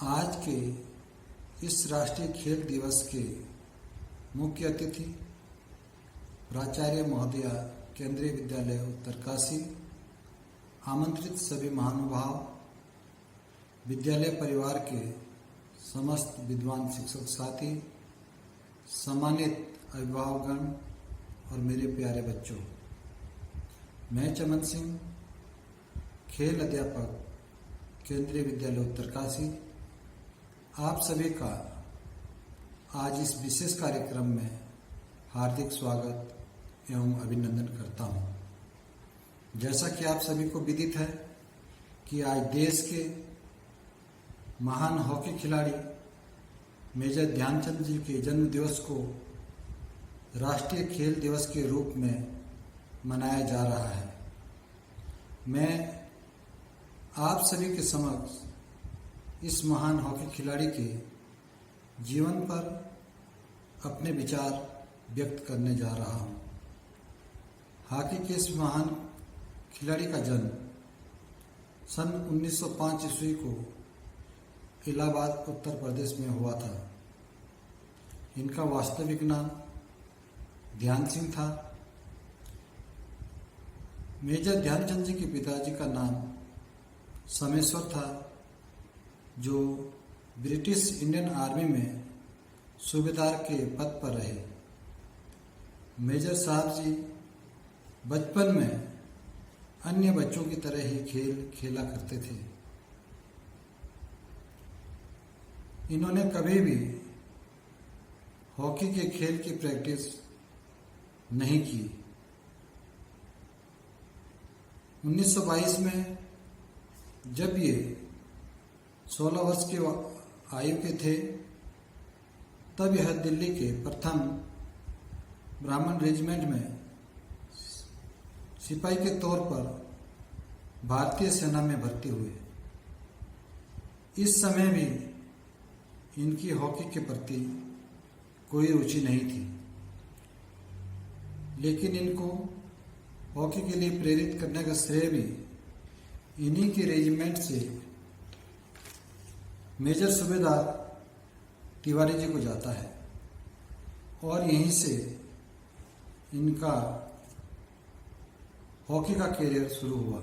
आज के इस राष्ट्रीय खेल दिवस के मुख्य अतिथि प्राचार्य महोदया, केंद्रीय विद्यालय उत्तरकाशी, आमंत्रित सभी महानुभाव, विद्यालय परिवार के समस्त विद्वान शिक्षक साथी, सम्मानित अभिभावकगण और मेरे प्यारे बच्चों, मैं चमन सिंह, खेल अध्यापक, केंद्रीय विद्यालय उत्तरकाशी, आप सभी का आज इस विशेष कार्यक्रम में हार्दिक स्वागत एवं अभिनंदन करता हूं। जैसा कि आप सभी को विदित है कि आज देश के महान हॉकी खिलाड़ी मेजर ध्यानचंद जी के जन्म दिवस को राष्ट्रीय खेल दिवस के रूप में मनाया जा रहा है। मैं आप सभी के समक्ष इस महान हॉकी खिलाड़ी के जीवन पर अपने विचार व्यक्त करने जा रहा हूं। हॉकी के इस महान खिलाड़ी का जन्म सन 1905 ईस्वी को इलाहाबाद उत्तर प्रदेश में हुआ था। इनका वास्तविक नाम ध्यान सिंह था। मेजर ध्यानचंद जी के पिताजी का नाम समेश्वर था, जो ब्रिटिश इंडियन आर्मी में सूबेदार के पद पर रहे। मेजर साहब जी बचपन में अन्य बच्चों की तरह ही खेल खेला करते थे। इन्होंने कभी भी हॉकी के खेल की प्रैक्टिस नहीं की। 1922 में जब ये 16 वर्ष के आयु के थे, तब यह दिल्ली के प्रथम ब्राह्मण रेजिमेंट में सिपाही के तौर पर भारतीय सेना में भर्ती हुए। इस समय भी इनकी हॉकी के प्रति कोई रुचि नहीं थी, लेकिन इनको हॉकी के लिए प्रेरित करने का श्रेय भी इन्हीं के रेजिमेंट से मेजर सूबेदार तिवारी जी को जाता है और यहीं से इनका हॉकी का कैरियर शुरू हुआ।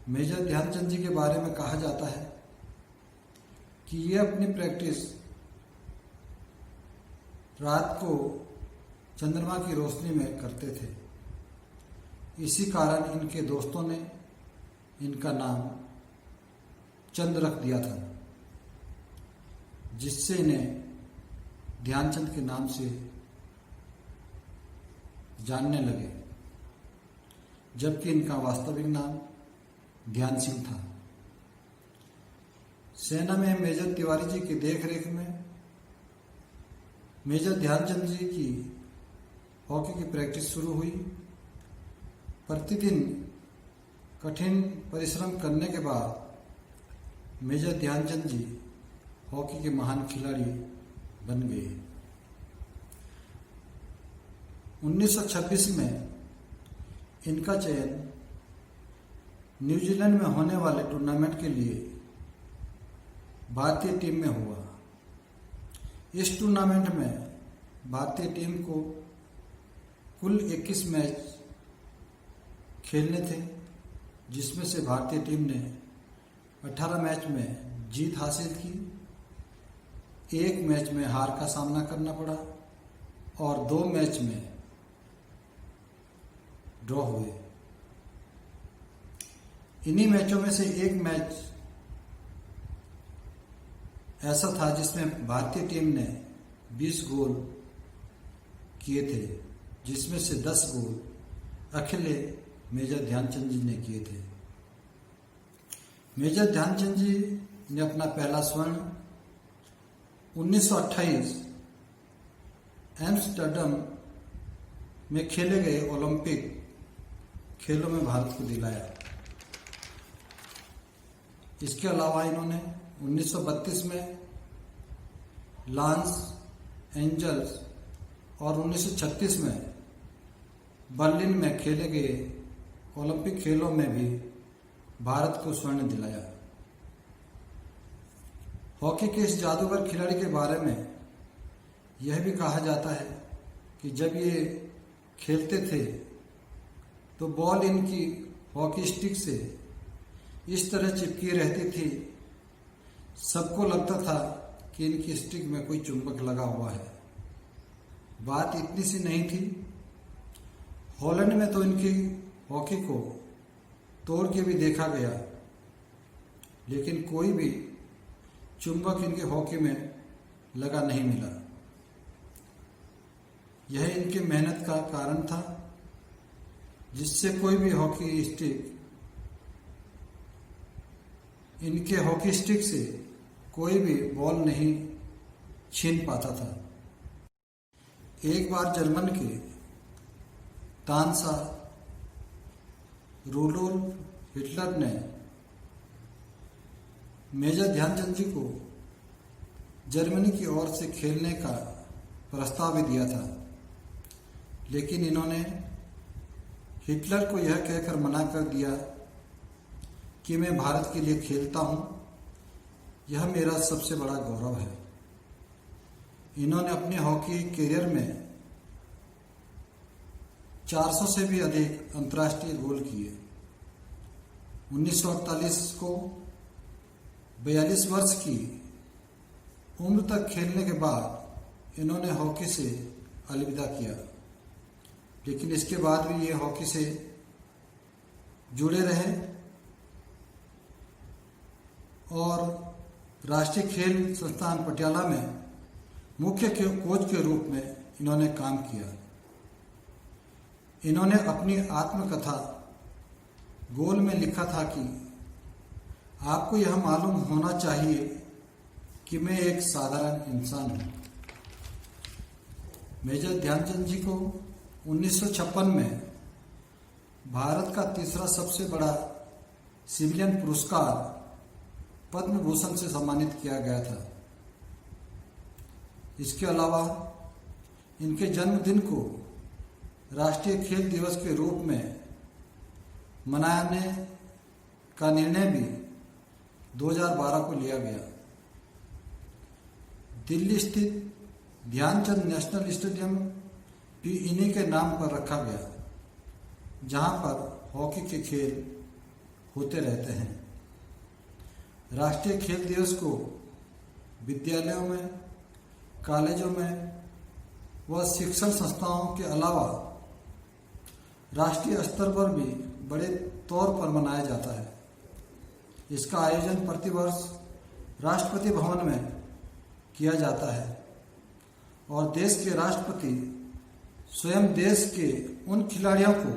मेजर ध्यानचंद जी के बारे में कहा जाता है कि ये अपनी प्रैक्टिस रात को चंद्रमा की रोशनी में करते थे। इसी कारण इनके दोस्तों ने इनका नाम चंद रख दिया था, जिससे इन्हें ध्यानचंद के नाम से जानने लगे, जबकि इनका वास्तविक नाम ध्यान सिंह था। सेना में मेजर तिवारी जी की देखरेख में मेजर ध्यानचंद जी की हॉकी की प्रैक्टिस शुरू हुई। प्रतिदिन कठिन परिश्रम करने के बाद मेजर ध्यानचंद जी हॉकी के महान खिलाड़ी बन गए। 1926 में इनका चयन न्यूजीलैंड में होने वाले टूर्नामेंट के लिए भारतीय टीम में हुआ। इस टूर्नामेंट में भारतीय टीम को कुल 21 मैच खेलने थे, जिसमें से भारतीय टीम ने 18 मैच में जीत हासिल की, 1 मैच में हार का सामना करना पड़ा और 2 मैच में ड्रॉ हुए। इन्हीं मैचों में से एक मैच ऐसा था जिसमें भारतीय टीम ने 20 गोल किए थे, जिसमें से 10 गोल अकेले मेजर ध्यानचंद जी ने किए थे। मेजर ध्यानचंद जी ने अपना पहला स्वर्ण 1928 एम्स्टर्डम में खेले गए ओलंपिक खेलों में भारत को दिलाया। इसके अलावा इन्होंने 1932 में लॉस एंजल्स और 1936 में बर्लिन में खेले गए ओलंपिक खेलों में भी भारत को स्वर्ण दिलाया। हॉकी के इस जादूगर खिलाड़ी के बारे में यह भी कहा जाता है कि जब ये खेलते थे तो बॉल इनकी हॉकी स्टिक से इस तरह चिपकी रहती थी, सबको लगता था कि इनकी स्टिक में कोई चुंबक लगा हुआ है। बात इतनी सी नहीं थी, हॉलैंड में तो इनकी हॉकी को तोड़ के भी देखा गया, लेकिन कोई भी चुंबक इनके हॉकी में लगा नहीं मिला। यह इनके मेहनत का कारण था, जिससे कोई भी हॉकी स्टिक इनके हॉकी स्टिक से कोई भी बॉल नहीं छीन पाता था। एक बार जर्मन के तानसा रूडोल्फ हिटलर ने मेजर ध्यानचंद जी को जर्मनी की ओर से खेलने का प्रस्ताव भी दिया था, लेकिन इन्होंने हिटलर को यह कहकर मना कर दिया कि मैं भारत के लिए खेलता हूं, यह मेरा सबसे बड़ा गौरव है। इन्होंने अपने हॉकी करियर में 400 से भी अधिक अंतर्राष्ट्रीय गोल किए। 1948 को 42 वर्ष की उम्र तक खेलने के बाद इन्होंने हॉकी से अलविदा किया, लेकिन इसके बाद भी ये हॉकी से जुड़े रहे और राष्ट्रीय खेल संस्थान पटियाला में मुख्य कोच के रूप में इन्होंने काम किया। इन्होंने अपनी आत्मकथा गोल में लिखा था कि आपको यह मालूम होना चाहिए कि मैं एक साधारण इंसान हूं। मेजर ध्यानचंद जी को 1956 में भारत का तीसरा सबसे बड़ा सिविलियन पुरस्कार पद्म भूषण से सम्मानित किया गया था। इसके अलावा इनके जन्मदिन को राष्ट्रीय खेल दिवस के रूप में मनाने का निर्णय भी 2012 को लिया गया। दिल्ली स्थित ध्यानचंद नेशनल स्टेडियम भी इन्हीं के नाम पर रखा गया, जहां पर हॉकी के खेल होते रहते हैं। राष्ट्रीय खेल दिवस को विद्यालयों में, कॉलेजों में व शिक्षण संस्थाओं के अलावा राष्ट्रीय स्तर पर भी बड़े तौर पर मनाया जाता है। इसका आयोजन प्रतिवर्ष राष्ट्रपति भवन में किया जाता है और देश के राष्ट्रपति स्वयं देश के उन खिलाड़ियों को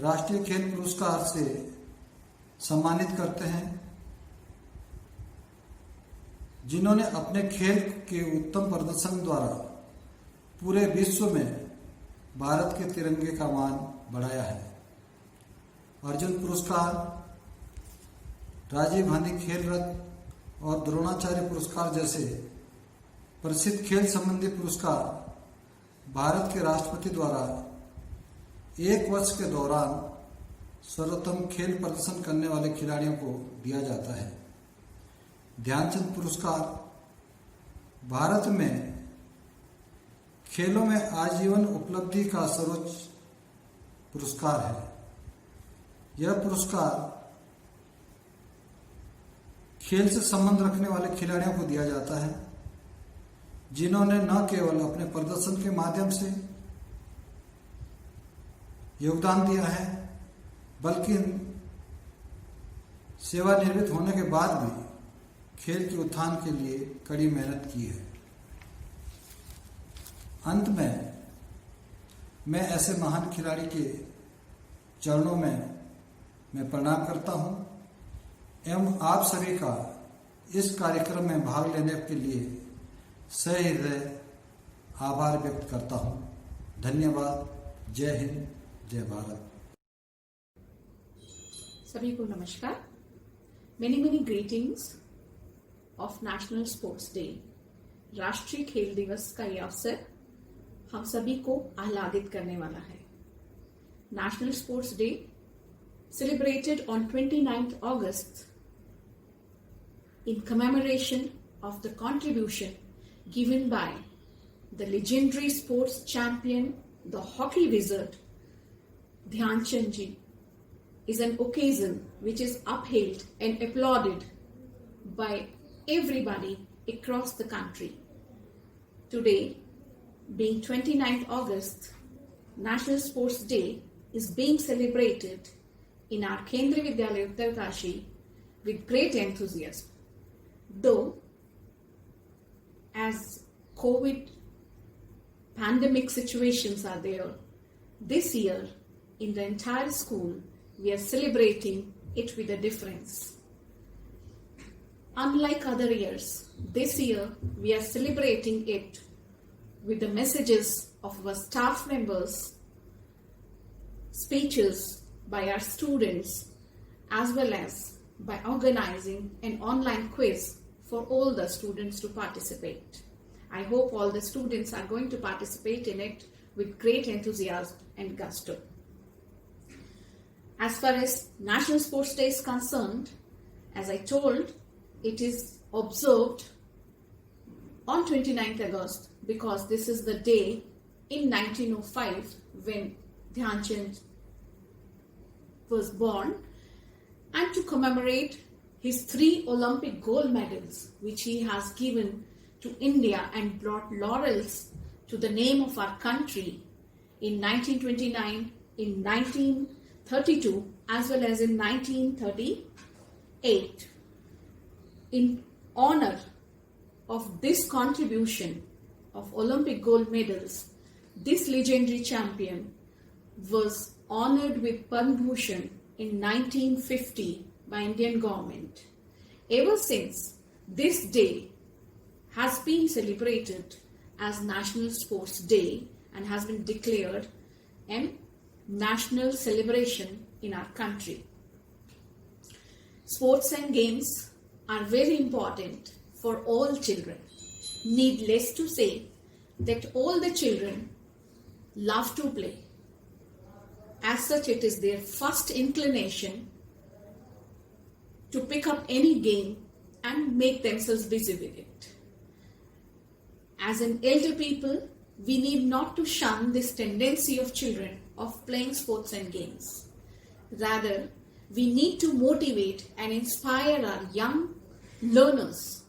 राष्ट्रीय खेल पुरस्कार से सम्मानित करते हैं जिन्होंने अपने खेल के उत्तम प्रदर्शन द्वारा पूरे विश्व में भारत के तिरंगे का मान बढ़ाया है। अर्जुन पुरस्कार, राजीव गांधी खेल रत्न और द्रोणाचार्य पुरस्कार जैसे प्रसिद्ध खेल संबंधी पुरस्कार भारत के राष्ट्रपति द्वारा एक वर्ष के दौरान सर्वोत्तम खेल प्रदर्शन करने वाले खिलाड़ियों को दिया जाता है। ध्यानचंद पुरस्कार भारत में खेलों में आजीवन उपलब्धि का सर्वोच्च पुरस्कार है। यह पुरस्कार खेल से संबंध रखने वाले खिलाड़ियों को दिया जाता है जिन्होंने न केवल अपने प्रदर्शन के माध्यम से योगदान दिया है, बल्कि सेवानिवृत्त होने के बाद भी खेल के उत्थान के लिए कड़ी मेहनत की है। अंत में मैं ऐसे महान खिलाड़ी के चरणों में मैं प्रणाम करता हूं एवं आप सभी का इस कार्यक्रम में भाग लेने के लिए सहृदय आभार व्यक्त करता हूं। धन्यवाद। जय हिंद, जय भारत। सभी को नमस्कार। Many greetings of national sports day. राष्ट्रीय खेल दिवस का यह अवसर हम सभी को आह्लादित करने वाला है। National sports day celebrated on 29th August in commemoration of the contribution given by the legendary sports champion, the hockey wizard, Dhyan Chand ji, is an occasion which is upheld and applauded by everybody across the country. Today, being 29th August, National Sports Day is being celebrated in our Kendriya Vidyalaya Uttarkashi with great enthusiasm. Though, as COVID pandemic situations are there, this year in the entire school we are celebrating it with a difference. Unlike other years, this year we are celebrating it with the messages of our staff members, speeches by our students, as well as by organizing an online quiz for all the students to participate. I hope all the students are going to participate in it with great enthusiasm and gusto. As far as National Sports Day is concerned, as I told, it is observed on 29th August because this is the day in 1905 when Dhyan Chand was born, and to commemorate his 3 Olympic gold medals which he has given to India and brought laurels to the name of our country in 1929, in 1932 as well as in 1938. In honor of this contribution of Olympic gold medals, this legendary champion was honored with Padma Bhushan in 1950 by Indian government. Ever since, this day has been celebrated as National Sports Day and has been declared a national celebration in our country. Sports and games are very important for all children. Needless to say that all the children love to play. As such, it is their first inclination to pick up any game and make themselves busy with it. As an elder people, we need not to shun this tendency of children of playing sports and games. Rather, we need to motivate and inspire our young learners,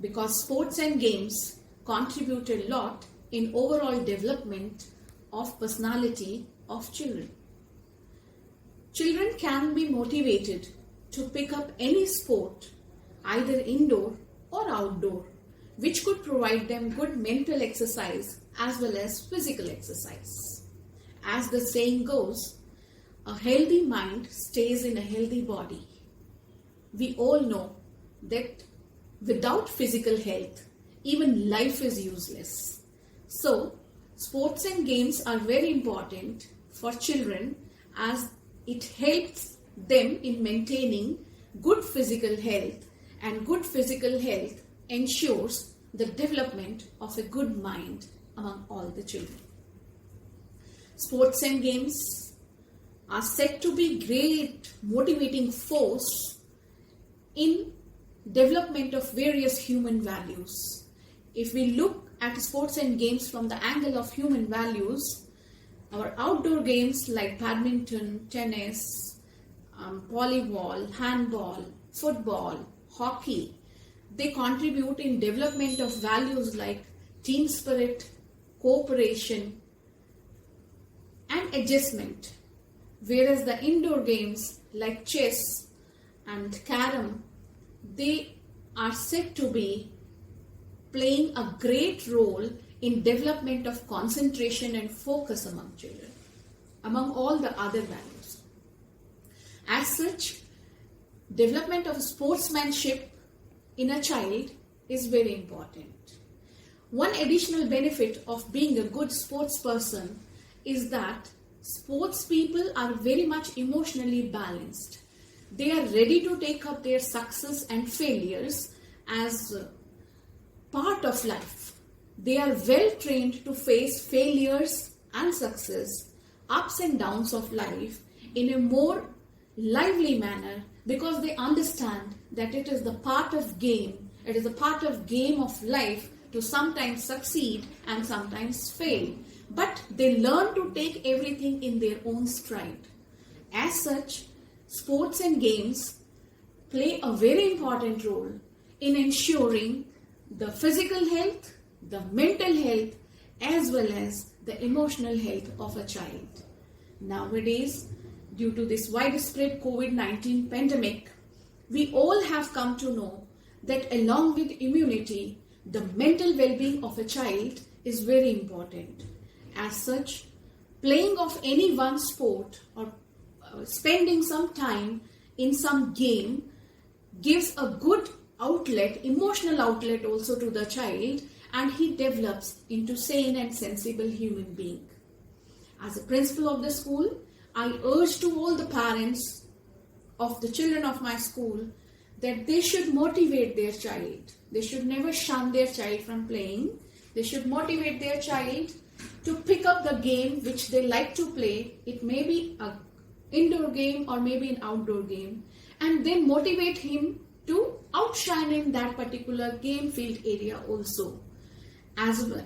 because sports and games contribute a lot in overall development of personality of children. Children can be motivated to pick up any sport, either indoor or outdoor, which could provide them good mental exercise as well as physical exercise. As the saying goes, a healthy mind stays in a healthy body. We all know that without physical health, even life is useless. So, sports and games are very important for children as it helps them in maintaining good physical health, and good physical health ensures the development of a good mind among all the children. Sports and games are said to be great motivating force in development of various human values. If we look at sports and games from the angle of human values, our outdoor games like badminton, tennis, volleyball, handball, football, hockey, they contribute in development of values like team spirit, cooperation, and adjustment. Whereas the indoor games like chess and carom, they are said to be playing a great role in development of concentration and focus among children, among all the other values. As such, development of sportsmanship in a child is very important. One additional benefit of being a good sports person is that sports people are very much emotionally balanced. They are ready to take up their success and failures as part of life. They are well trained to face failures and success, ups and downs of life in a more lively manner, because they understand that it is the part of game It is a part of game of life to sometimes succeed and sometimes fail. But they learn to take everything in their own stride. As such, sports and games play a very important role in ensuring the physical health, the mental health, as well as the emotional health of a child. Nowadays, due to this widespread COVID-19 pandemic, we all have come to know that along with immunity, the mental well-being of a child is very important. As such, playing of any one sport or spending some time in some game gives a good outlet, emotional outlet also to the child, and he develops into sane and sensible human being. As a principal of the school, I urge to all the parents of the children of my school that they should motivate their child. They should never shun their child from playing. They should motivate their child to pick up the game which they like to play. It may be an indoor game or maybe an outdoor game, and then motivate him to outshine in that particular game field area also. As well,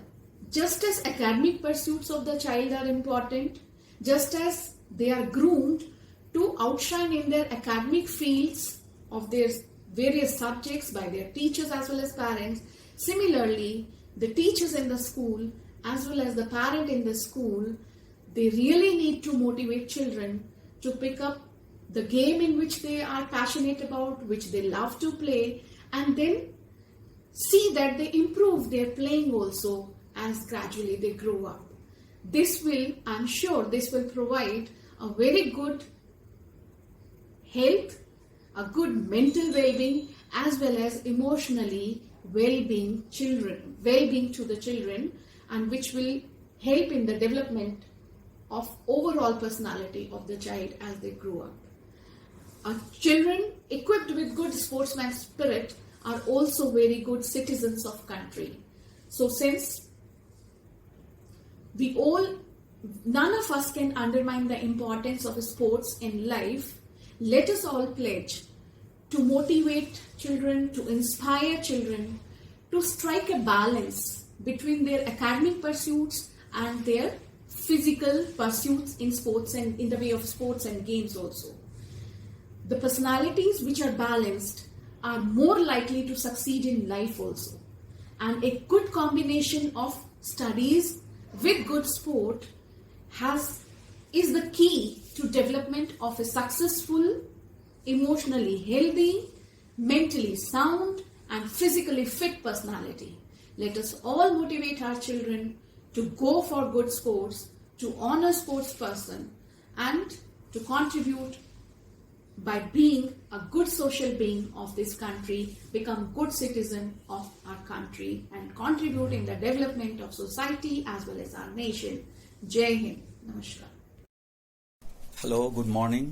just as academic pursuits of the child are important, just as they are groomed to outshine in their academic fields of their various subjects by their teachers as well as parents, similarly, the teachers in the school as well as the parent in the school, they really need to motivate children to pick up the game in which they are passionate about, which they love to play, and then see that they improve their playing also as gradually they grow up. This will, I'm sure, this will provide a very good health, a good mental well-being, as well as emotionally well-being to the children, and which will help in the development of overall personality of the child as they grow up. Children equipped with good sportsman spirit are also very good citizens of country. So since none of us can undermine the importance of sports in life, let us all pledge to motivate children, to inspire children, to strike a balance between their academic pursuits and their physical pursuits in sports and in the way of sports and games also. The personalities which are balanced are more likely to succeed in life also. And a good combination of studies with good sport is the key to development of a successful, emotionally healthy, mentally sound and physically fit personality. Let us all motivate our children to go for good sports, to honor sports person, and to contribute by being a good social being of this country, become good citizen of our country and contribute in the development of society as well as our nation. Jai Hind. Namaskar. Hello, good morning.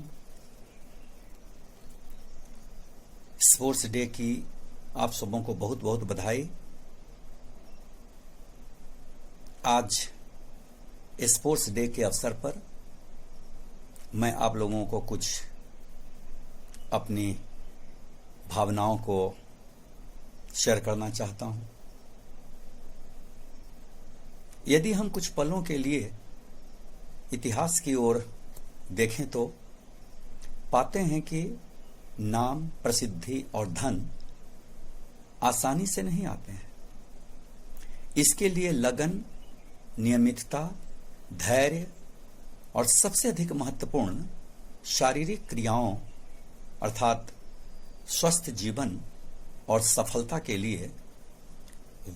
Sports day की आप सबों को बहुत बहुत बधाई। आज sports day के अवसर पर मैं आप लोगों को कुछ अपनी भावनाओं को शेयर करना चाहता हूं। यदि हम कुछ पलों के लिए इतिहास की ओर देखें तो पाते हैं कि नाम, प्रसिद्धि और धन आसानी से नहीं आते हैं। इसके लिए लगन, नियमितता, धैर्य और सबसे अधिक महत्वपूर्ण शारीरिक क्रियाओं अर्थात स्वस्थ जीवन और सफलता के लिए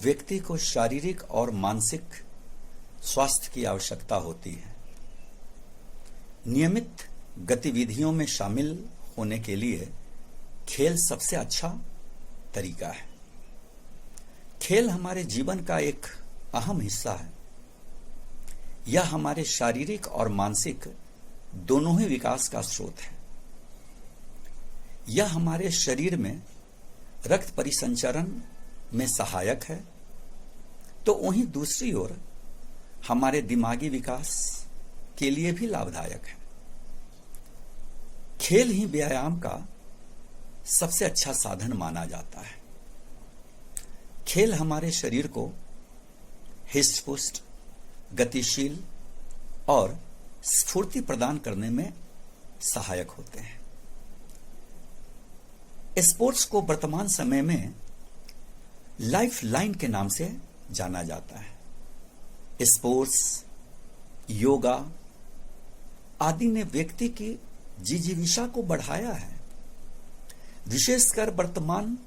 व्यक्ति को शारीरिक और मानसिक स्वास्थ्य की आवश्यकता होती है। नियमित गतिविधियों में शामिल होने के लिए खेल सबसे अच्छा तरीका है। खेल हमारे जीवन का एक अहम हिस्सा है। यह हमारे शारीरिक और मानसिक दोनों ही विकास का स्रोत है। यह हमारे शरीर में रक्त परिसंचरण में सहायक है, तो वहीं दूसरी ओर हमारे दिमागी विकास के लिए भी लाभदायक है। खेल ही व्यायाम का सबसे अच्छा साधन माना जाता है। खेल हमारे शरीर को हिष्ट-पुष्ट, गतिशील और स्फूर्ति प्रदान करने में सहायक होते हैं। स्पोर्ट्स को वर्तमान समय में लाइफ लाइन के नाम से जाना जाता है। स्पोर्ट्स, योगा आदि ने व्यक्ति की जिजीविषा को बढ़ाया है। विशेषकर वर्तमान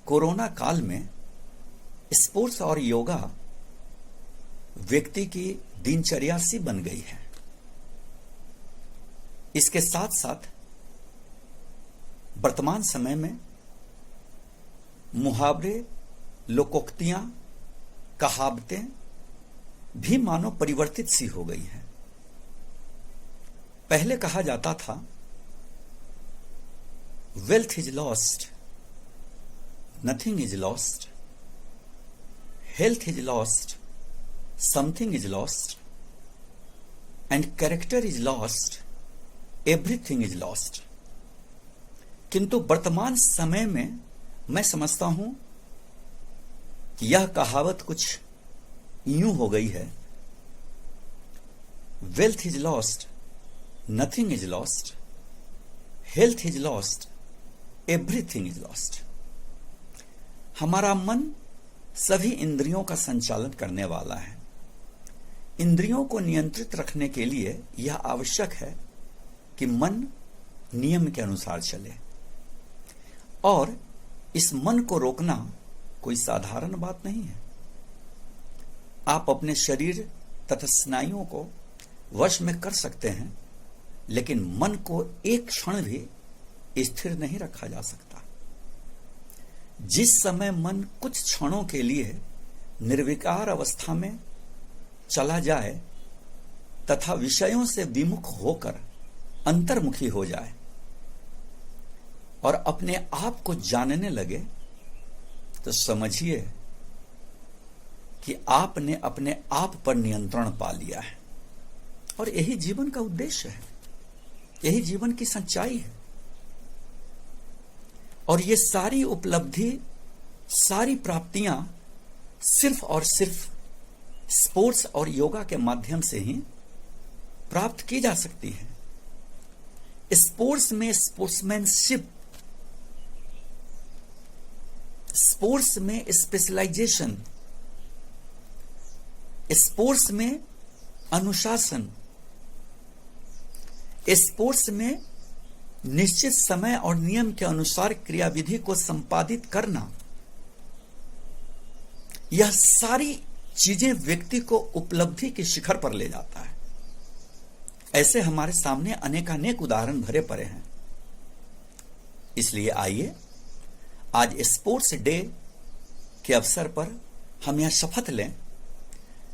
कोरोना काल में स्पोर्ट्स और योगा व्यक्ति की दिनचर्या सी बन गई है। इसके साथ साथ वर्तमान समय में मुहावरे, लोकोक्तियां, कहावतें भी मानो परिवर्तित सी हो गई हैं। पहले कहा जाता था wealth is lost, nothing is lost, health is lost, something is lost, and character is lost, everything is lost. किंतु वर्तमान समय में मैं समझता हूं कि यह कहावत कुछ यूं हो गई है, wealth is lost, nothing is lost, health is lost, everything is lost. हमारा मन सभी इंद्रियों का संचालन करने वाला है। इंद्रियों को नियंत्रित रखने के लिए यह आवश्यक है कि मन नियम के अनुसार चले, और इस मन को रोकना कोई साधारण बात नहीं है। आप अपने शरीर तथा स्नायुओं को वश में कर सकते हैं, लेकिन मन को एक क्षण भी स्थिर नहीं रखा जा सकता। जिस समय मन कुछ क्षणों के लिए निर्विकार अवस्था में चला जाए तथा विषयों से विमुख होकर अंतर्मुखी हो जाए और अपने आप को जानने लगे, तो समझिए कि आपने अपने आप पर नियंत्रण पा लिया है। और यही जीवन का उद्देश्य है, यही जीवन की सच्चाई है। और ये सारी उपलब्धि, सारी प्राप्तियां सिर्फ और सिर्फ स्पोर्ट्स और योगा के माध्यम से ही प्राप्त की जा सकती है। स्पोर्ट्स में स्पोर्ट्समैनशिप, स्पोर्ट्स में स्पेशलाइजेशन, स्पोर्ट्स में अनुशासन, स्पोर्ट्स में निश्चित समय और नियम के अनुसार क्रियाविधि को संपादित करना, यह सारी चीजें व्यक्ति को उपलब्धि के शिखर पर ले जाता है। ऐसे हमारे सामने अनेकानेक उदाहरण भरे पड़े हैं। इसलिए आइए आज स्पोर्ट्स डे के अवसर पर हम यह शपथ लें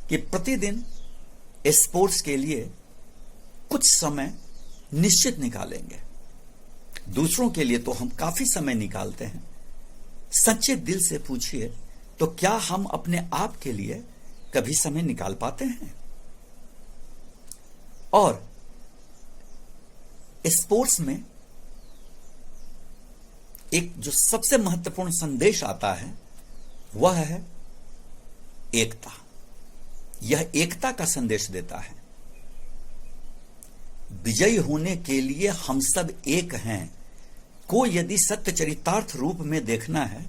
कि प्रतिदिन स्पोर्ट्स के लिए कुछ समय निश्चित निकालेंगे। दूसरों के लिए तो हम काफी समय निकालते हैं। सच्चे दिल से पूछिए तो क्या हम अपने आप के लिए कभी समय निकाल पाते हैं? और स्पोर्ट्स में एक जो सबसे महत्वपूर्ण संदेश आता है वह है एकता। यह एकता का संदेश देता है। विजयी होने के लिए हम सब एक हैं को यदि सत्य चरितार्थ रूप में देखना है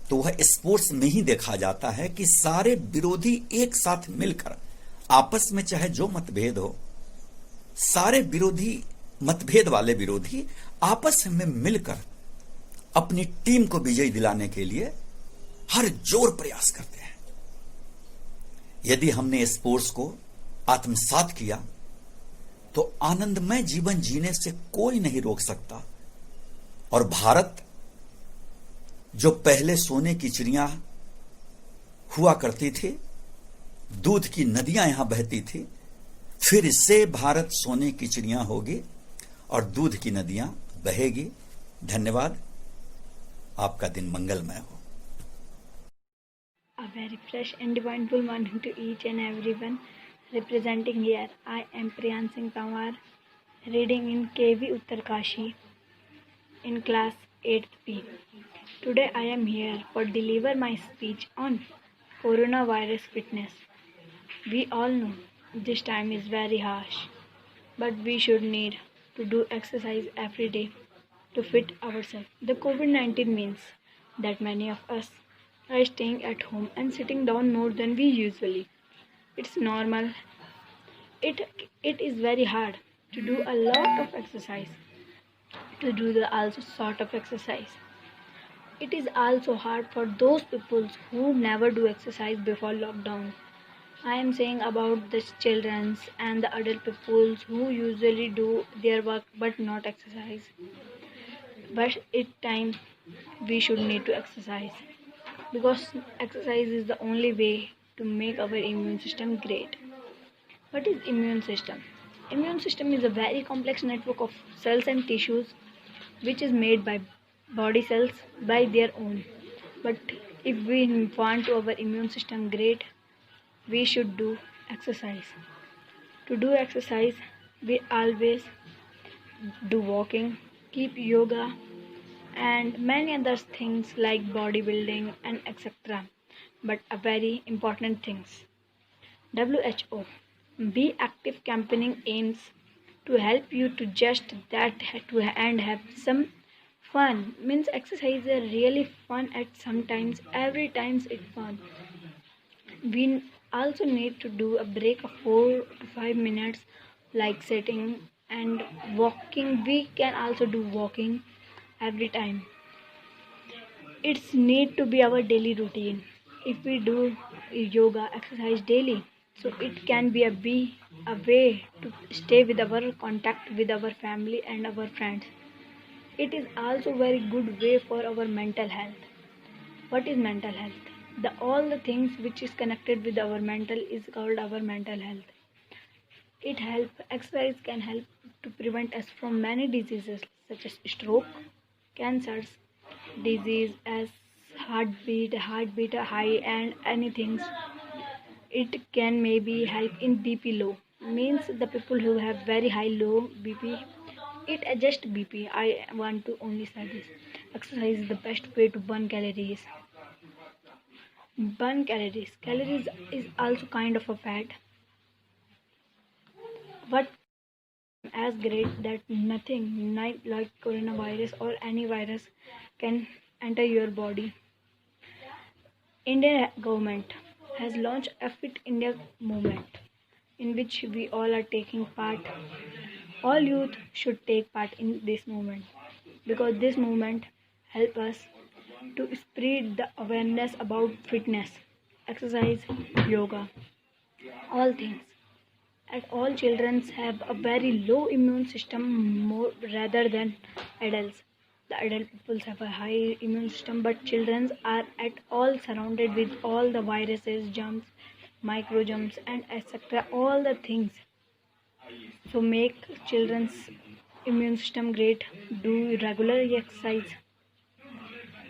तो वह स्पोर्ट्स में ही देखा जाता है कि सारे विरोधी एक साथ मिलकर आपस में चाहे जो मतभेद हो, सारे विरोधी मतभेद वाले विरोधी आपस में मिलकर अपनी टीम को विजयी दिलाने के लिए हर जोर प्रयास करते हैं। यदि हमने स्पोर्ट्स को आत्मसात किया तो आनंदमय जीवन जीने से कोई नहीं रोक सकता। और भारत जो पहले सोने की चिड़िया हुआ करती थी, दूध की नदियां यहां बहती थी, फिर से भारत सोने की चिड़िया होगी और दूध की नदियां बहेगी। धन्यवाद। आपका दिन मंगलमय हो। A very fresh and divine morning to each and everyone. Representing here, I am Priyan Singh Tamar, reading in KV Uttarkashi in class 8th B. Today I am here for deliver my speech on coronavirus fitness. We all know this time is very harsh, but we should need to do exercise every day to fit ourselves. The COVID-19 means that many of us are staying at home and sitting down more than we usually. It's normal. It is very hard to do a lot of exercise, to do the also sort of exercise. It is also hard for those people who never do exercise before lockdown. I am saying about the childrens and the adult people who usually do their work but not exercise. But it time we should need to exercise because exercise is the only way to make our immune system great. What is immune system? Immune system is a very complex network of cells and tissues which is made by body cells by their own. But if we want our immune system great, we should do exercise. To do exercise, we always do walking, keep yoga, and many other things like bodybuilding and etc. But a very important things. WHO Be Active campaigning aims to help you to just that to and have some fun. Means exercise is really fun at sometimes. Every times it's fun. We also need to do a break of 4 to 5 minutes like sitting and walking. We can also do walking every time. It's need to be our daily routine. If we do yoga exercise daily, so it can be a way to stay with our contact with our family and our friends. It is also very good way for our mental health. What is mental health? All the things which is connected with our mental is called our mental health. Exercise can help to prevent us from many diseases such as stroke, cancers, disease as heartbeat high and anything. It can maybe help in BP low. Means the people who have very high low BP, it adjusts BP. I want to only say this. Exercise is the best way to burn calories. Burn calories. Calories is also kind of a fat. But as great that nothing like coronavirus or any virus can enter your body. Indian government has launched a Fit India movement in which we all are taking part. All youth should take part in this movement because this movement help us to spread the awareness about fitness, exercise, yoga, all things. And all children have a very low immune system more rather than adults. The adult people have a high immune system, but children are at all surrounded with all the viruses, germs, microgerms, and etc. All the things. So make children's immune system great. Do regular exercise.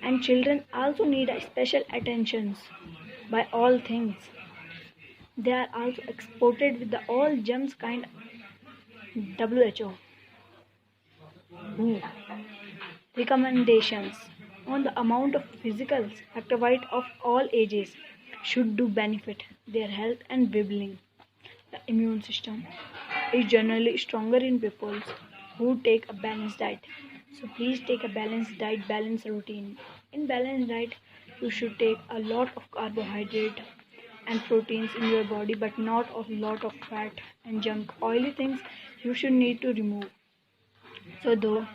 And children also need a special attentions by all things. They are also exported with the all germs kind. WHO recommendations on the amount of physical activity of all ages should do benefit their health and well-being. The immune system is generally stronger in people who take a balanced diet. So please take a balanced diet, balanced routine. In balanced diet, you should take a lot of carbohydrate and proteins in your body, but not a lot of fat and junk. Oily things you should need to remove. So those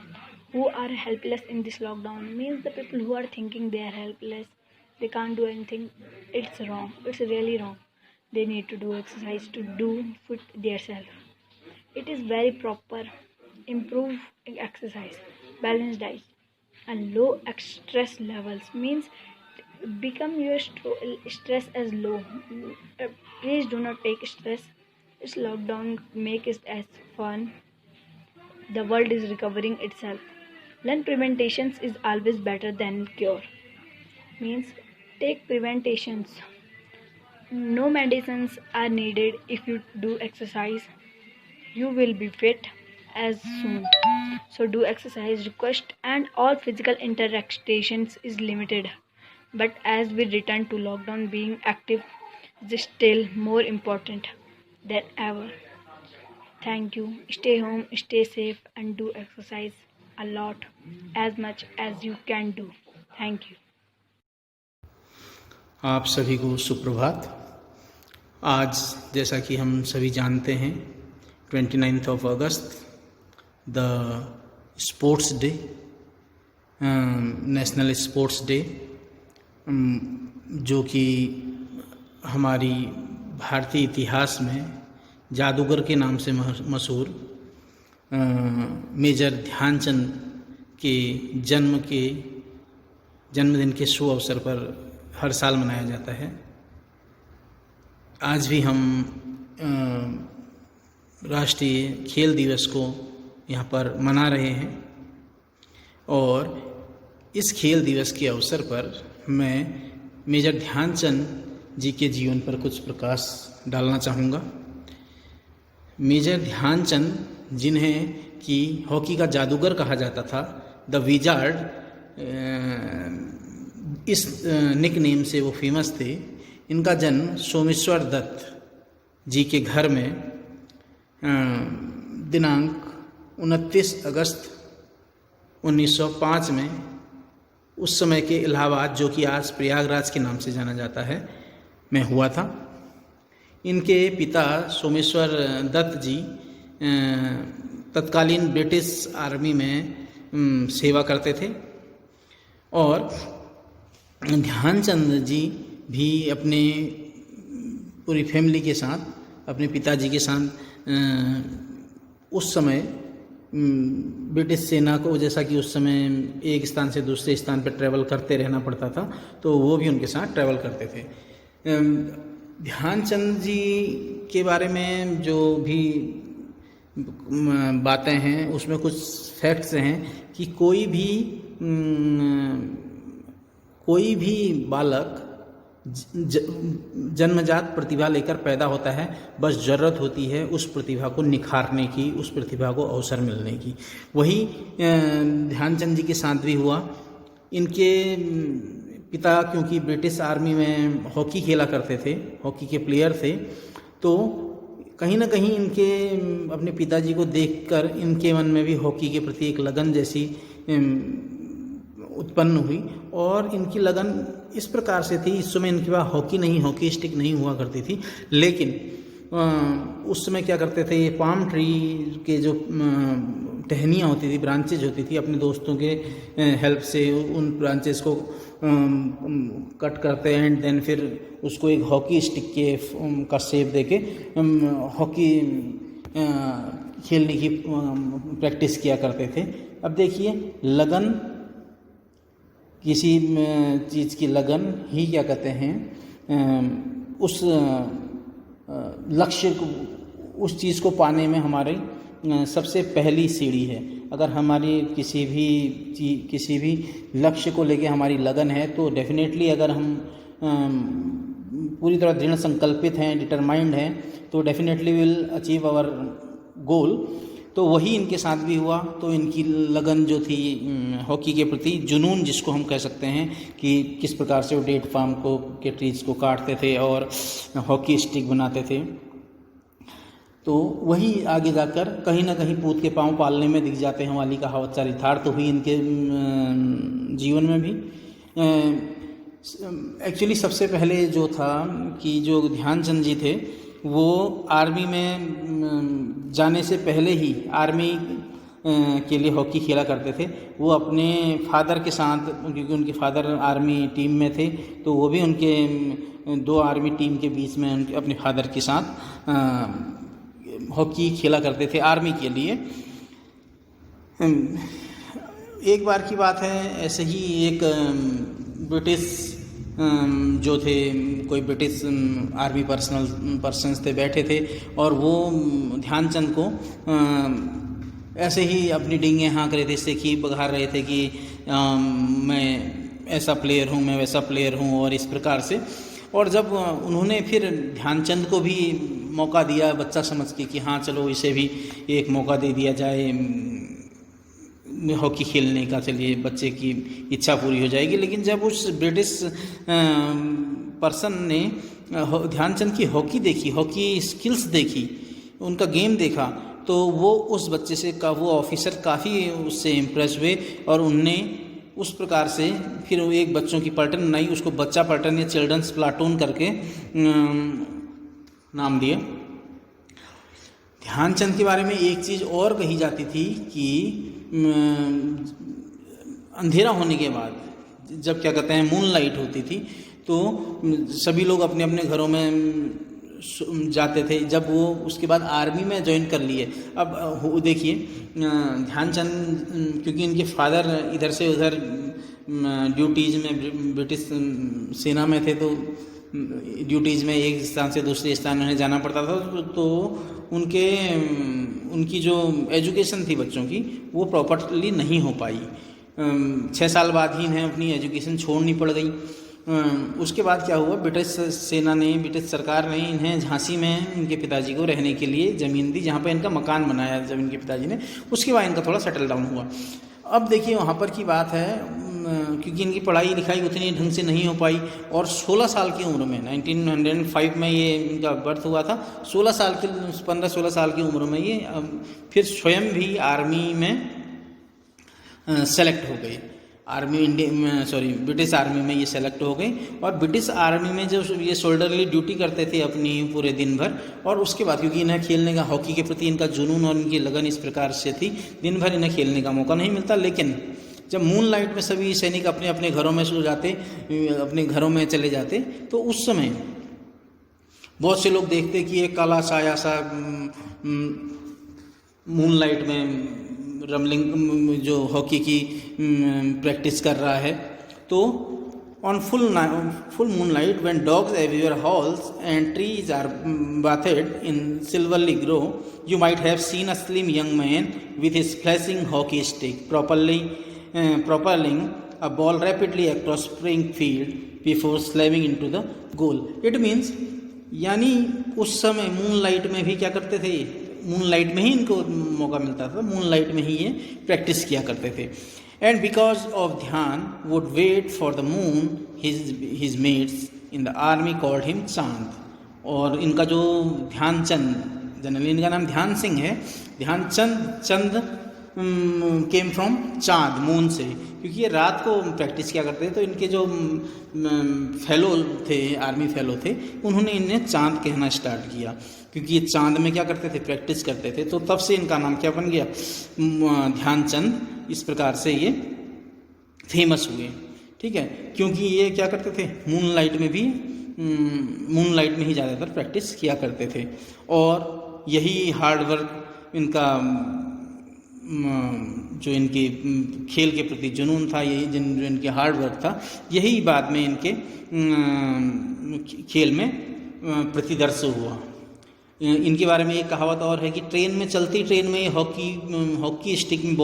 who are helpless in this lockdown means the people who are thinking they are helpless, they can't do anything. It's wrong. It's really wrong. They need to do exercise to do fit themselves. It is very proper. Improve exercise, balanced diet, and low stress levels means become your stress as low. Please do not take stress. It's lockdown. Make it as fun. The world is recovering itself. Learn preventations is always better than cure. Means take preventations. No medicines are needed if you do exercise. You will be fit as soon. So do exercise request and all physical interactions is limited. But as we return to lockdown, being active is still more important than ever. Thank you. Stay home, stay safe, and do exercise a lot, as much as you can do. Thank you. आप सभी को सुप्रभात। आज जैसा कि हम सभी जानते हैं 29 अगस्त the sports day, national sports day, जो कि हमारी भारतीय इतिहास में जादूगर के नाम से मशहूर मेजर ध्यानचंद के जन्मदिन के शुभ अवसर पर हर साल मनाया जाता है। आज भी हम राष्ट्रीय खेल दिवस को यहाँ पर मना रहे हैं और इस खेल दिवस के अवसर पर मैं मेजर ध्यानचंद जी के जीवन पर कुछ प्रकाश डालना चाहूँगा। मेजर ध्यानचंद, जिन्हें कि हॉकी का जादूगर कहा जाता था, द विजार्ड, इस निकनेम से वो फेमस थे। इनका जन्म सोमेश्वर दत्त जी के घर में दिनांक 29 अगस्त 1905 में, उस समय के इलाहाबाद, जो कि आज प्रयागराज के नाम से जाना जाता है, में हुआ था। इनके पिता सोमेश्वर दत्त जी तत्कालीन ब्रिटिश आर्मी में सेवा करते थे और ध्यानचंद जी भी अपने पूरी फैमिली के साथ, अपने पिताजी के साथ उस समय ब्रिटिश सेना को, जैसा कि उस समय एक स्थान से दूसरे स्थान पर ट्रैवल करते रहना पड़ता था, तो वो भी उनके साथ ट्रैवल करते थे। ध्यानचंद जी के बारे में जो भी बातें हैं उसमें कुछ फैक्ट्स हैं कि कोई भी बालक जन्मजात प्रतिभा लेकर पैदा होता है, बस ज़रूरत होती है उस प्रतिभा को निखारने की, उस प्रतिभा को अवसर मिलने की। वही ध्यानचंद जी के साथ भी हुआ। इनके पिता क्योंकि ब्रिटिश आर्मी में हॉकी खेला करते थे, हॉकी के प्लेयर थे, तो कहीं ना कहीं इनके अपने पिताजी को देखकर इनके मन में भी हॉकी के प्रति एक लगन जैसी उत्पन्न हुई। और इनकी लगन इस प्रकार से थी, इस समय इनके पास हॉकी स्टिक नहीं हुआ करती थी, लेकिन उस समय क्या करते थे, ये पाम ट्री के जो टहनियाँ होती थी, ब्रांचेज होती थी, अपने दोस्तों के हेल्प से उन ब्रांचेस को कट करते हैं एंड देन फिर उसको एक हॉकी स्टिक के का शेप देके हॉकी खेलने की प्रैक्टिस किया करते थे। अब देखिए, लगन, किसी चीज़ की लगन ही क्या कहते हैं, उस लक्ष्य को, उस चीज़ को पाने में हमारे सबसे पहली सीढ़ी है। अगर हमारी किसी भी लक्ष्य को लेके हमारी लगन है तो डेफिनेटली, अगर हम पूरी तरह दृढ़ संकल्पित हैं, डिटरमाइंड हैं, तो definitely will achieve our goal. तो वही इनके साथ भी हुआ। तो इनकी लगन जो थी हॉकी के प्रति, जुनून जिसको हम कह सकते हैं, कि किस प्रकार से वो डेट फार्म को के ट्रीज को काटते थे और हॉकी स्टिक बनाते थे, तो वही आगे जाकर कहीं ना कहीं पूत के पांव पालने में दिख जाते हैं वाली कहावत चरितार्थ हुई इनके जीवन में भी। एक्चुअली सबसे पहले जो था कि जो ध्यानचंद जी थे, वो आर्मी में जाने से पहले ही आर्मी के लिए हॉकी खेला करते थे। वो अपने फादर के साथ, क्योंकि उनके फादर आर्मी टीम में थे, तो वो भी उनके दो आर्मी टीम के बीच में अपने फादर के साथ हॉकी खेला करते थे आर्मी के लिए। एक बार की बात है, ऐसे ही एक ब्रिटिश जो थे, कोई ब्रिटिश आर्मी पर्सन्स थे, बैठे थे, और वो ध्यानचंद को ऐसे ही अपनी डींगें हाँक रहे थे, इससे कि बघार रहे थे कि मैं ऐसा प्लेयर हूँ, मैं वैसा प्लेयर हूँ, और इस प्रकार से। और जब उन्होंने फिर ध्यानचंद को भी मौका दिया बच्चा समझ के कि हाँ चलो इसे भी एक मौका दे दिया जाए हॉकी खेलने का, चलिए बच्चे की इच्छा पूरी हो जाएगी। लेकिन जब उस ब्रिटिश पर्सन ने ध्यानचंद की हॉकी देखी, हॉकी स्किल्स देखी, उनका गेम देखा, तो वो उस बच्चे से का वो ऑफिसर काफ़ी उससे इम्प्रेस हुए और उनने उस प्रकार से फिर एक बच्चों की पलटन बनाई, उसको बच्चा पलटन या चिल्ड्रंस प्लाटून करके नाम दिया। ध्यानचंद के बारे में एक चीज़ और कही जाती थी कि अंधेरा होने के बाद जब क्या कहते हैं मून लाइट होती थी तो सभी लोग अपने अपने घरों में जाते थे। जब वो उसके बाद आर्मी में ज्वाइन कर लिए, अब देखिए ध्यानचंद क्योंकि इनके फादर इधर से उधर ड्यूटीज़ में ब्रिटिश सेना में थे, तो ड्यूटीज़ में एक स्थान से दूसरे स्थान उन्हें जाना पड़ता था, तो उनकी जो एजुकेशन थी बच्चों की वो प्रॉपरली नहीं हो पाई। 6 साल बाद ही इन्हें अपनी एजुकेशन छोड़नी पड़ गई। उसके बाद क्या हुआ, ब्रिटिश सेना ने, ब्रिटिश सरकार ने इन्हें झांसी में इनके पिताजी को रहने के लिए ज़मीन दी, जहाँ पर इनका मकान बनाया जब इनके पिताजी ने। उसके बाद इनका थोड़ा सेटल डाउन हुआ। अब देखिए वहाँ पर की बात है, क्योंकि इनकी पढ़ाई लिखाई उतनी ढंग से नहीं हो पाई और 16 साल की उम्र में 1905 में ये इनका बर्थ हुआ था। 15-16 साल की उम्र में ये फिर स्वयं भी आर्मी में सेलेक्ट हो गए। ब्रिटिश आर्मी में ये सेलेक्ट हो गए और ब्रिटिश आर्मी में जो ये सोल्डरली ड्यूटी करते थे अपनी पूरे दिन भर, और उसके बाद क्योंकि इन्हें खेलने का, हॉकी के प्रति इनका जुनून और इनकी लगन इस प्रकार से थी, दिन भर इन्हें खेलने का मौका नहीं मिलता। लेकिन जब मून लाइट में सभी सैनिक अपने अपने घरों में सो जाते, अपने घरों में चले जाते, तो उस समय बहुत से लोग देखते कि एक काला साया सा मून लाइट में रमलिंग जो हॉकी की प्रैक्टिस कर रहा है। तो on full moon light when dogs everywhere howls and trees are bathed in silverly glow, you might have seen a slim young man with his flashing hockey stick propelling a ball rapidly across Springfield before slamming into the goal. It means यानी उस समय moon light में भी क्या करते थे, moon light में ही इनको मौका मिलता था, मून लाइट में ही ये प्रैक्टिस किया करते थे। And because of Dhyan would wait for the moon, his mates in the army called him Chand. और इनका जो ध्यानचंद, जनरली इनका नाम ध्यान सिंह है, ध्यानचंद केम फ्रॉम चांद, मून से, क्योंकि ये रात को प्रैक्टिस किया करते थे। तो इनके जो फेलो थे, आर्मी फेलो थे, उन्होंने इन्हें चांद कहना स्टार्ट किया, क्योंकि ये चांद में क्या करते थे, प्रैक्टिस करते थे। तो तब से इनका नाम क्या बन गया, ध्यानचंद। इस प्रकार से ये फेमस हुए, ठीक है, क्योंकि ये क्या करते थे, मून लाइट में ही ज़्यादातर प्रैक्टिस किया करते थे। और यही हार्डवर्क इनका, जो इनके खेल के प्रति जुनून था, यही जो इनके हार्डवर्क था, यही बाद में इनके खेल में प्रतिदर्श हुआ। इनके बारे में एक कहावत और है कि ट्रेन में, चलती ट्रेन में हॉकी स्टिक में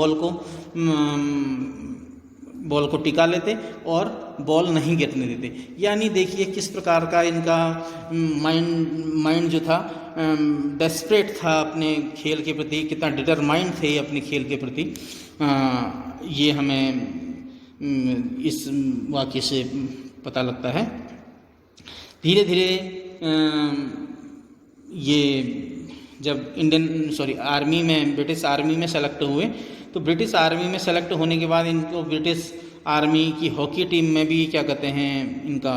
बॉल को टिका लेते और बॉल नहीं गिरने देते। यानी देखिए किस प्रकार का इनका माइंड जो था, डेस्परेट था अपने खेल के प्रति, कितना डिटरमाइंड थे अपने खेल के प्रति। ये हमें इस वाक्य से पता लगता है। धीरे धीरे ये जब आर्मी में, ब्रिटिश आर्मी में सेलेक्ट हुए, तो ब्रिटिश आर्मी में सेलेक्ट होने के बाद इनको ब्रिटिश आर्मी की हॉकी टीम में भी क्या कहते हैं, इनका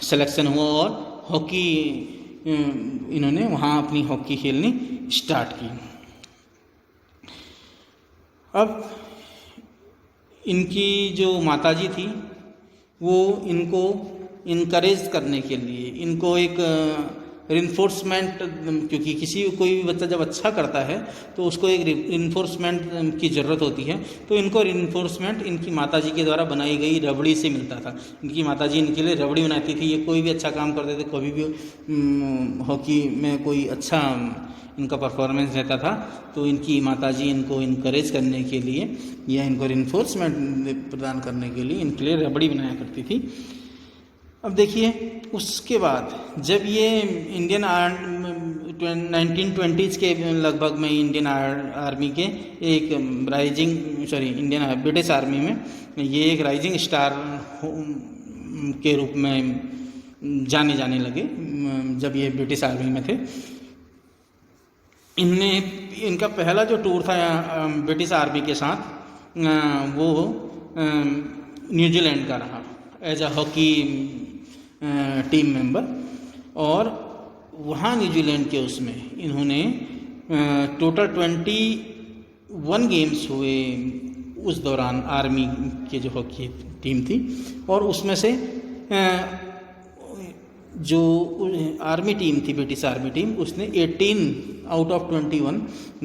सिलेक्शन हुआ और हॉकी इन्होंने वहाँ अपनी हॉकी खेलनी स्टार्ट की। अब इनकी जो माताजी थी वो इनको इनकरेज करने के लिए, इनको एक रिन्फोर्समेंट, क्योंकि कोई भी बच्चा जब अच्छा करता है तो उसको एक रिन्फोर्समेंट की ज़रूरत होती है। तो इनको रिन्फोर्समेंट इनकी माताजी के द्वारा बनाई गई रबड़ी से मिलता था। इनकी माताजी इनके लिए रबड़ी बनाती थी। ये कोई भी अच्छा काम करते थे, कभी भी हॉकी में कोई अच्छा इनका परफॉर्मेंस रहता था, तो इनकी माताजी इनको इनकरेज करने के लिए या इनको रिन्फोर्समेंट प्रदान करने के लिए इनके लिए रबड़ी बनाया करती थी। अब देखिए उसके बाद जब ये इंडियन 1920s के लगभग में इंडियन आर्मी के एक ब्रिटिश आर्मी में ये एक राइजिंग स्टार के रूप में जाने जाने लगे जब ये ब्रिटिश आर्मी में थे। इनका पहला जो टूर था ब्रिटिश आर्मी के साथ वो न्यूजीलैंड का रहा as a hockey team member, और वहाँ न्यूजीलैंड के उसमें इन्होंने टोटल 21 गेम्स हुए उस दौरान आर्मी के जो हॉकी टीम थी, और उसमें से जो आर्मी टीम थी ब्रिटिश आर्मी टीम उसने 18 आउट ऑफ 21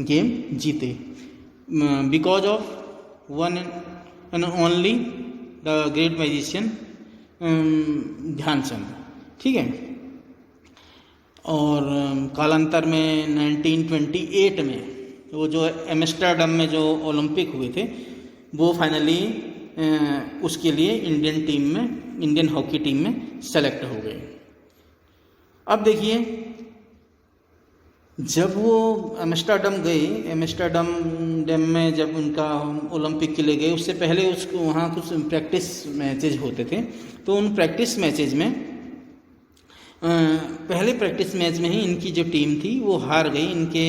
गेम जीते because of one and only the great magician Dhyanchand. ठीक है, और कालांतर में 1928 में वो जो एम्स्टर्डम में जो ओलंपिक हुए थे वो फाइनली उसके लिए इंडियन हॉकी टीम में सेलेक्ट हो गए। अब देखिए, जब वो एम्स्टर्डम गए, एम्स्टर्डम डैम में जब उनका ओलंपिक के लिए गए, उससे पहले उसको वहाँ कुछ प्रैक्टिस मैचेज होते थे। तो उन प्रैक्टिस मैचेज में पहले प्रैक्टिस मैच में ही इनकी जो टीम थी वो हार गई। इनके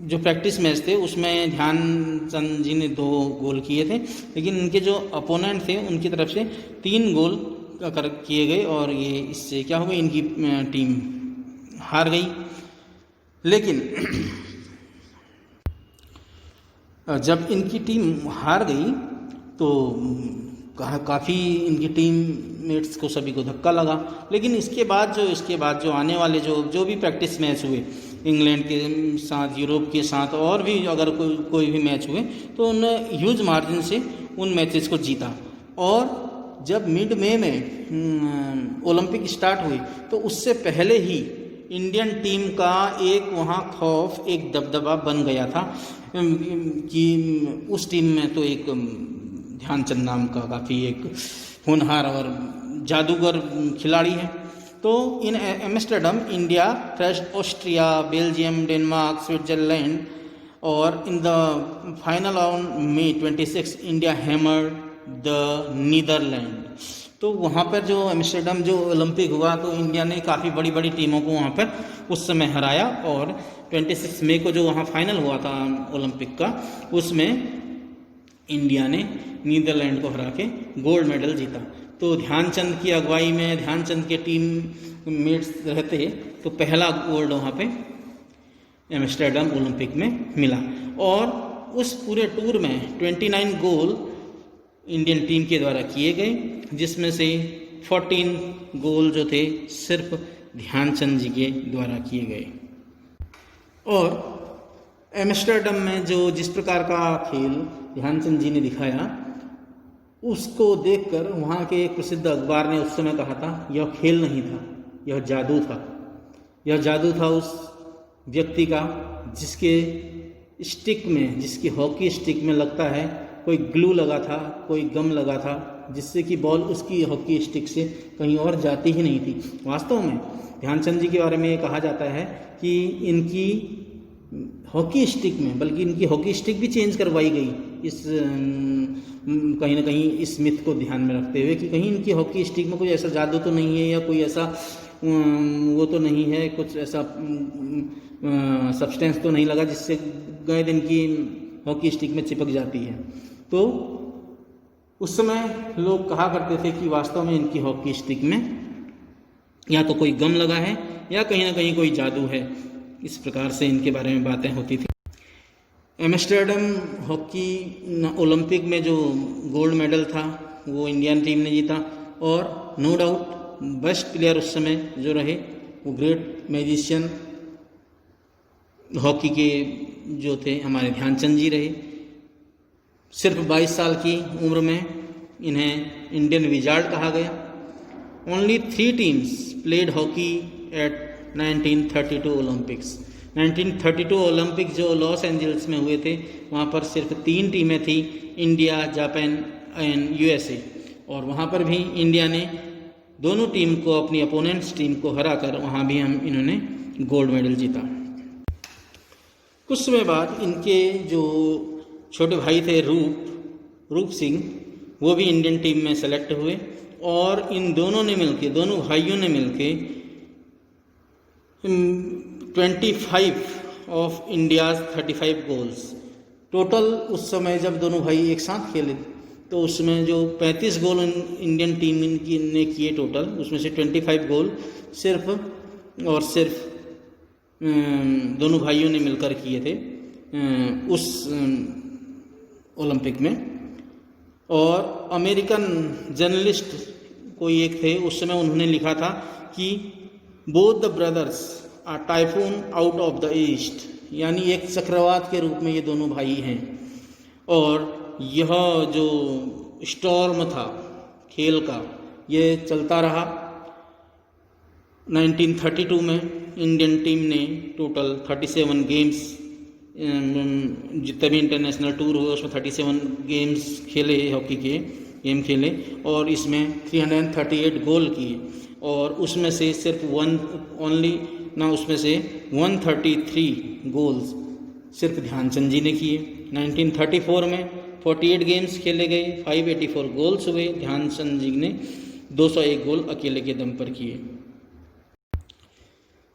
जो प्रैक्टिस मैच थे उसमें ध्यानचंद जी ने 2 गोल किए थे, लेकिन इनके जो अपोनेंट थे उनकी तरफ से 3 गोल किए गए, और ये इससे क्या हो गई, इनकी टीम हार गई। लेकिन जब इनकी टीम हार गई तो काफ़ी इनकी टीम मेट्स को सभी को धक्का लगा। लेकिन इसके बाद जो आने वाले जो भी प्रैक्टिस मैच हुए इंग्लैंड के साथ, यूरोप के साथ, और भी अगर कोई भी मैच हुए तो उन्होंने ह्यूज मार्जिन से उन मैचेस को जीता। और जब मिड मई में ओलंपिक स्टार्ट हुई तो उससे पहले ही इंडियन टीम का एक वहाँ खौफ, एक दबदबा बन गया था कि उस टीम में तो एक ध्यानचंद नाम का काफ़ी एक होनहार और जादूगर खिलाड़ी है। तो in Amsterdam India faced Austria, Belgium, Denmark, Switzerland, और in the final on May 26 India hammered the Netherland. तो वहाँ पर जो एम्स्टर्डम जो ओलंपिक हुआ तो इंडिया ने काफ़ी बड़ी बड़ी टीमों को वहाँ पर उस समय हराया, और 26 मई को जो वहाँ फाइनल हुआ था ओलंपिक का उसमें इंडिया ने नीदरलैंड को हरा के गोल्ड मेडल जीता। तो ध्यानचंद की अगुवाई में, ध्यानचंद के टीम मेट्स रहते तो पहला गोल्ड वहाँ पे एम्स्टर्डम ओलंपिक में मिला। और उस पूरे टूर में 29 गोल इंडियन टीम के द्वारा किए गए, जिसमें से 14 गोल जो थे सिर्फ ध्यानचंद जी के द्वारा किए गए। और एम्स्टर्डम में जिस प्रकार का खेल ध्यानचंद जी ने दिखाया उसको देखकर वहाँ के एक प्रसिद्ध अखबार ने उस समय कहा था, यह खेल नहीं था, यह जादू था। यह जादू था उस व्यक्ति का जिसके स्टिक में, जिसकी हॉकी स्टिक में लगता है कोई ग्लू लगा था, कोई गम लगा था, जिससे कि बॉल उसकी हॉकी स्टिक से कहीं और जाती ही नहीं थी। वास्तव में ध्यानचंद जी के बारे में ये कहा जाता है कि इनकी हॉकी स्टिक में, बल्कि इनकी हॉकी स्टिक भी चेंज करवाई गई इस कहीं ना कहीं इस मिथ को ध्यान में रखते हुए कि कहीं इनकी हॉकी स्टिक में कोई ऐसा जादू तो नहीं है, या कोई ऐसा वो तो नहीं है, कुछ ऐसा सब्सटेंस तो नहीं लगा जिससे गेंद इनकी हॉकी स्टिक में चिपक जाती है। तो उस समय लोग कहा करते थे कि वास्तव में इनकी हॉकी स्टिक में या तो कोई गम लगा है या कहीं ना कहीं कोई जादू है। इस प्रकार से इनके बारे में बातें होती थी। एम्स्टर्डम हॉकी ओलंपिक में जो गोल्ड मेडल था वो इंडियन टीम ने जीता, और नो डाउट बेस्ट प्लेयर उस समय जो रहे वो ग्रेट मैजिशियन हॉकी के जो थे हमारे ध्यानचंद जी रहे। सिर्फ 22 साल की उम्र में इन्हें इंडियन विजार्ड कहा गया। Only 3 teams played hockey at 1932 Olympics. 1932 Olympic जो लॉस एंजल्स में हुए थे वहाँ पर सिर्फ 3 टीमें थी, इंडिया, जापान एंड USA, और वहाँ पर भी इंडिया ने दोनों टीम को, अपनी अपोनेंट्स टीम को हराकर वहाँ भी इन्होंने गोल्ड मेडल जीता। कुछ समय बाद इनके जो छोटे भाई थे रूप सिंह, वो भी इंडियन टीम में सेलेक्ट हुए और इन दोनों भाइयों ने मिलके 25 ऑफ इंडियाज 35 गोल्स टोटल। उस समय जब दोनों भाई एक साथ खेले तो उसमें जो 35 गोल इंडियन टीम ने किए टोटल, उसमें से 25 गोल सिर्फ और सिर्फ दोनों भाइयों ने मिलकर किए थे उस ओलंपिक में। और अमेरिकन जर्नलिस्ट कोई एक थे, उस समय उन्होंने लिखा था कि both the brothers are typhoon out of the east, यानी एक चक्रवात के रूप में ये दोनों भाई हैं। और यह जो स्टॉर्म था खेल का, ये चलता रहा। 1932 में इंडियन टीम ने टोटल 37 गेम्स, जितने भी इंटरनेशनल टूर हुए उसमें 37 गेम्स खेले, हॉकी के गेम खेले और इसमें 338 गोल किए। और उसमें से सिर्फ उसमें से 133 गोल्स सिर्फ ध्यानचंद जी ने किए। 1934 में 48 गेम्स खेले गए, 584 गोल्स हुए, ध्यानचंद जी ने 201 गोल अकेले के दम पर किए।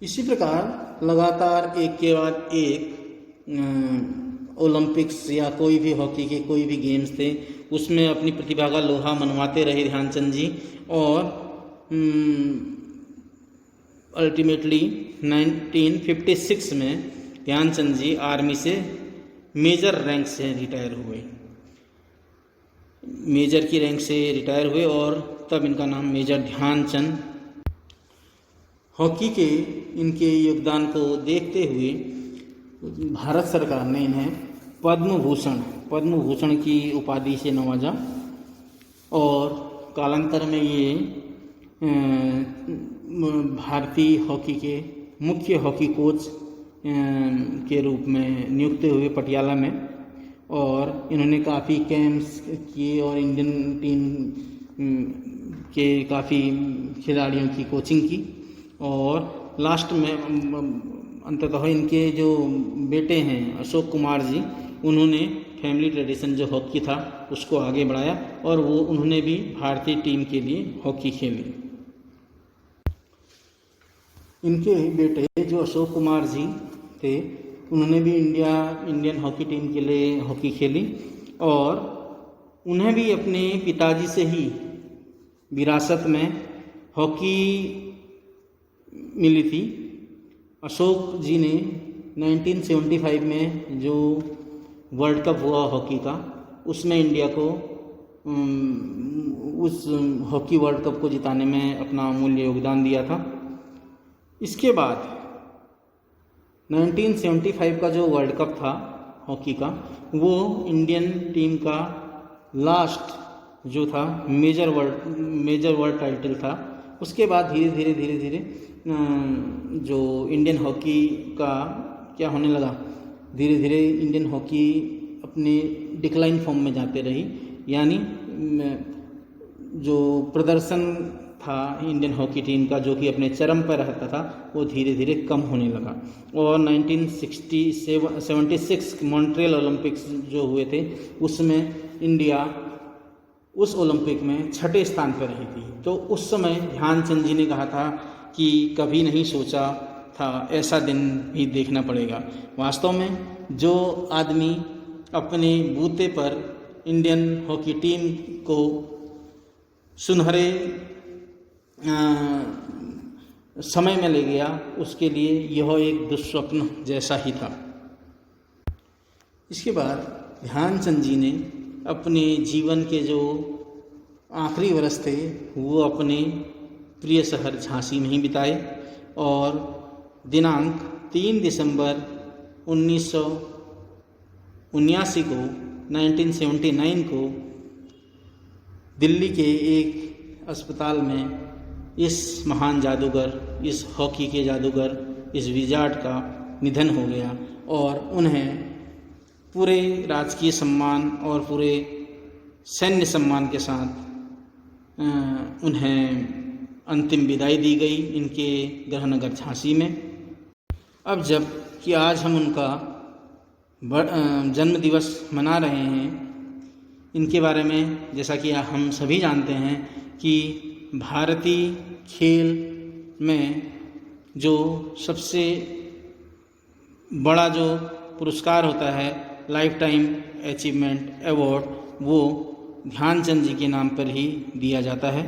इसी प्रकार लगातार एक के बाद एक ओलंपिक्स या कोई भी हॉकी के कोई भी गेम्स थे उसमें अपनी प्रतिभा का लोहा मनवाते रहे ध्यानचंद जी। और अल्टीमेटली 1956 में ध्यानचंद जी आर्मी से मेजर रैंक से रिटायर हुए, मेजर की रैंक से रिटायर हुए और तब इनका नाम मेजर ध्यानचंद। हॉकी के इनके योगदान को देखते हुए भारत सरकार ने इन्हें पद्म भूषण की उपाधि से नवाजा और कालांतर में ये भारतीय हॉकी के मुख्य हॉकी कोच के रूप में नियुक्त हुए पटियाला में। और इन्होंने काफ़ी कैंप्स किए और इंडियन टीम के काफ़ी खिलाड़ियों की कोचिंग की। और लास्ट में अंततः इनके जो बेटे हैं अशोक कुमार जी, उन्होंने फैमिली ट्रेडिशन जो हॉकी था उसको आगे बढ़ाया और उन्होंने भी भारतीय टीम के लिए हॉकी खेली। इनके बेटे जो अशोक कुमार जी थे, उन्होंने भी इंडियन हॉकी टीम के लिए हॉकी खेली और उन्हें भी अपने पिताजी से ही विरासत में हॉकी मिली थी। अशोक जी ने 1975 में जो वर्ल्ड कप हुआ हॉकी का, उसमें इंडिया को उस हॉकी वर्ल्ड कप को जिताने में अपना अमूल्य योगदान दिया था। इसके बाद 1975 का जो वर्ल्ड कप था हॉकी का, वो इंडियन टीम का लास्ट जो था मेजर वर्ल्ड टाइटल था। उसके बाद धीरे धीरे जो इंडियन हॉकी का क्या होने लगा, धीरे धीरे इंडियन हॉकी अपने डिक्लाइन फॉर्म में जाते रही, यानी जो प्रदर्शन था इंडियन हॉकी टीम का जो कि अपने चरम पर रहता था, वो धीरे धीरे कम होने लगा। और 1976 मॉन्ट्रियल ओलंपिक्स जो हुए थे, उसमें इंडिया उस ओलंपिक में 6ठे स्थान पर रही थी। तो उस समय ध्यानचंद जी ने कहा था कि कभी नहीं सोचा था ऐसा दिन भी देखना पड़ेगा। वास्तव में जो आदमी अपने बूते पर इंडियन हॉकी टीम को सुनहरे समय में ले गया, उसके लिए यह एक दुस्वप्न जैसा ही था। इसके बाद ध्यानचंद जी ने अपने जीवन के जो आखिरी वर्ष थे वो अपने प्रिय शहर झांसी में ही बिताए और दिनांक 3 दिसंबर 1979 को 1979 को दिल्ली के एक अस्पताल में इस महान जादूगर, इस हॉकी के जादूगर, इस विजार्ड का निधन हो गया और उन्हें पूरे राजकीय सम्मान और पूरे सैन्य सम्मान के साथ उन्हें अंतिम विदाई दी गई इनके गृहनगर झांसी में। अब जब कि आज हम उनका जन्म दिवस मना रहे हैं, इनके बारे में जैसा कि हम सभी जानते हैं कि भारतीय खेल में जो सबसे बड़ा जो पुरस्कार होता है लाइफ टाइम अचीवमेंट अवार्ड, वो ध्यानचंद जी के नाम पर ही दिया जाता है।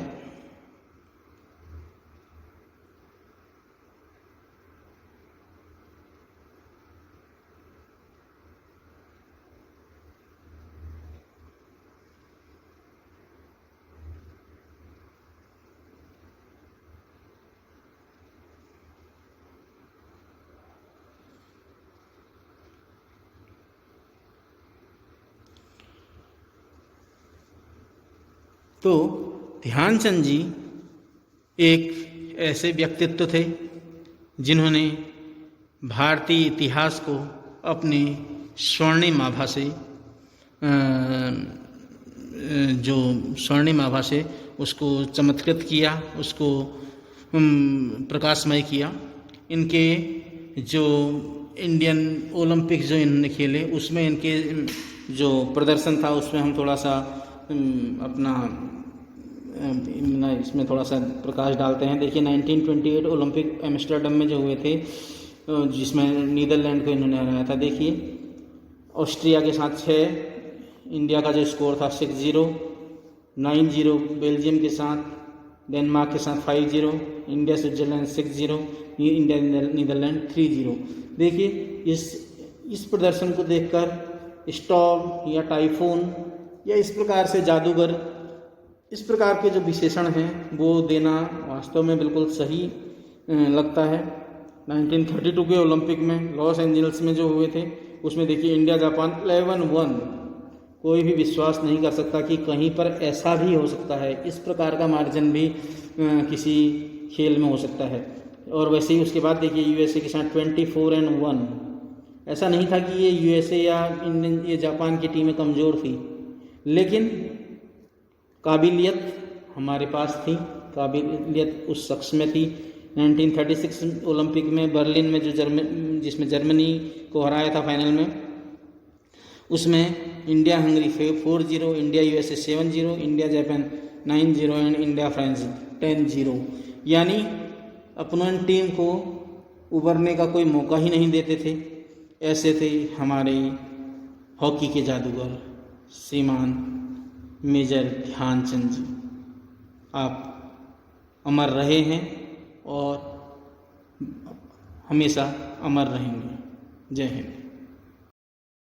तो ध्यानचंद जी एक ऐसे व्यक्तित्व थे जिन्होंने भारतीय इतिहास को अपने स्वर्णिम आभा से जो स्वर्णिम आभा से उसको चमत्कृत किया, उसको प्रकाशमय किया। इनके जो इंडियन ओलंपिक जो इन्होंने खेले उसमें इनके जो प्रदर्शन था उसमें हम थोड़ा सा अपना इसमें थोड़ा सा प्रकाश डालते हैं। देखिए 1928 ओलंपिक एम्स्टर्डम में जो हुए थे, जिसमें नीदरलैंड को इन्होंने हराया था। देखिए ऑस्ट्रिया के साथ 6, इंडिया का जो स्कोर था 6-0, 9-0 बेल्जियम के साथ, डेनमार्क के साथ 5-0, इंडिया स्विट्जरलैंड 6-0, इंडिया नीदरलैंड 3-0। देखिए इस प्रदर्शन को देखकर स्टॉर्म या टाइफून या इस प्रकार से जादूगर, इस प्रकार के जो विशेषण हैं वो देना वास्तव में बिल्कुल सही लगता है। 1932 के ओलंपिक में लॉस एंजल्स में जो हुए थे उसमें देखिए इंडिया जापान 11-1। कोई भी विश्वास नहीं कर सकता कि कहीं पर ऐसा भी हो सकता है, इस प्रकार का मार्जिन भी किसी खेल में हो सकता है। और वैसे ही उसके बाद देखिए यूएसए के साथ 24-1। ऐसा नहीं था कि ये यूएसए या ये जापान की टीमें कमज़ोर थी, लेकिन काबिलियत हमारे पास थी, काबिलियत उस शख्स में थी। 1936 ओलंपिक में बर्लिन में जिसमें जर्मनी को हराया था फाइनल में, उसमें India Hungary 4-0, India USA 7-0, India Japan 9-0 and India France 10-0। यानी अपोनेंट टीम को उभरने का कोई मौका ही नहीं देते थे। ऐसे थे हमारे हॉकी के जादूगर श्रीमान मेजर ध्यानचंद जी। आप अमर रहे हैं और हमेशा अमर रहेंगे। जय हिंद।